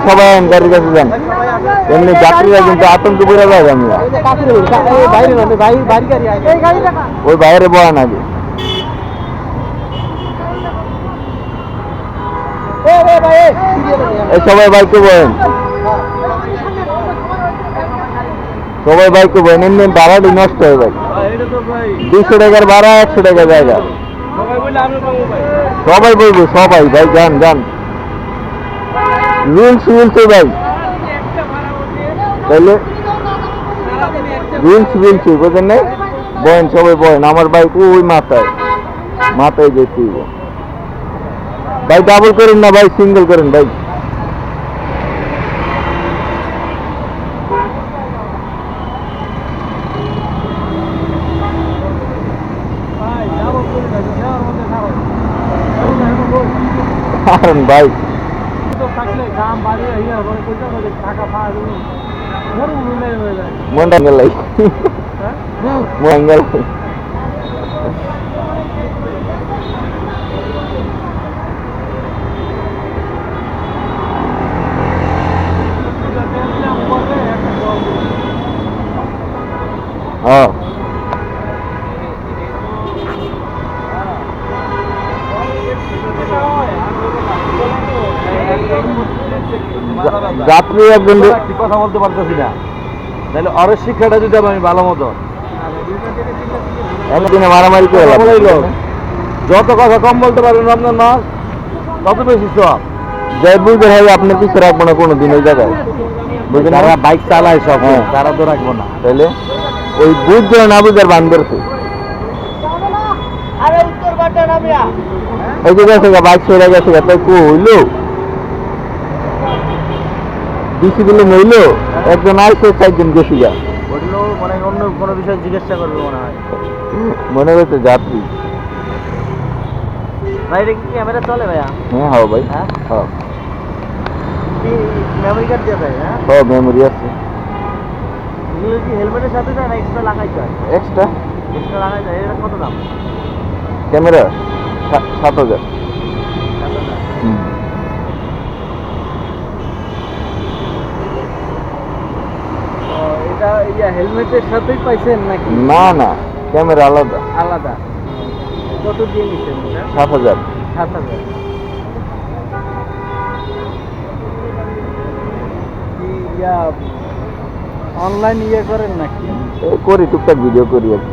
সবাই গাড়ির কাছে যান, এমনি যাত্রীরা কিন্তু আতঙ্ক পড়ে যায়। আমি ওই বাইরে বয়ান আগে সবাই বাইকে বয়েন, সবাই বাইকে বয়েন। এমনি ভাড়াটি নষ্ট হয় ভাই, 200 টাকার ভাড়া, 100 টাকা জায়গা। সবাই বলবো, সবাই ভাই যান যান, রুলস ভাই, তাইলে রুলস বোঝেন নাই? বয়েন, সবাই বয়েন। আমার বাইক ওই মাথায় যেতে ভাই। ডাবল করেন না ভাই, সিঙ্গেল করেন ভাই। ভাই মনটা গেল যাত্রী একজন কথা বলতে পারতেছি না, তাহলে ওর শিক্ষাটা যদি আমি ভালো মতো একদিনে মারামারি করে যত কথা কম বলতে পারবেন আপনার মাস তত বেশি সব যাই বুঝতে হবে। আপনার কিছু রাখবো না কোনোদিন ওই জায়গায়, বুঝলেন? যারা বাইক চালায় সব তারা তো রাখবো না, তাহলে ওই বুঝতে না বুঝার বান ধরছে। এই যে গেছে বাইক ছেড়ে গেছে, তাই কো হইলো ডিসি দিলে নইল, একজন আইসে 4 জন গেছি যা বললো, মানে অন্য কোনো বিষয় জিজ্ঞাসা করবে মনে হয়, মনে হচ্ছে যাত্রী। ভাই এটা কি ক্যামেরা চলে ভাইয়া? হ্যাঁ হ্যাঁ ভাই, হ্যাঁ হ্যাঁ, কি মেমোরি কার্ড দিয়ে ভাই? হ্যাঁ হ্যাঁ মেমোরি আছে। এগুলো কি হেলমেটের সাথে যায় না এক্সট্রা লাগাইতে হয়? এক্সট্রা লাগাইতে হয়। এটা কত দাম? ক্যামেরা 7,000। হেলমেটের সাথেই পাইছেন নাকি? না না, ক্যামেরা আলাদা আলাদা। কত দিয়ে নিচ্ছেন? 7,000। অনলাইন করেন নাকি? করি, টুকটাক ভিডিও করি আর কি।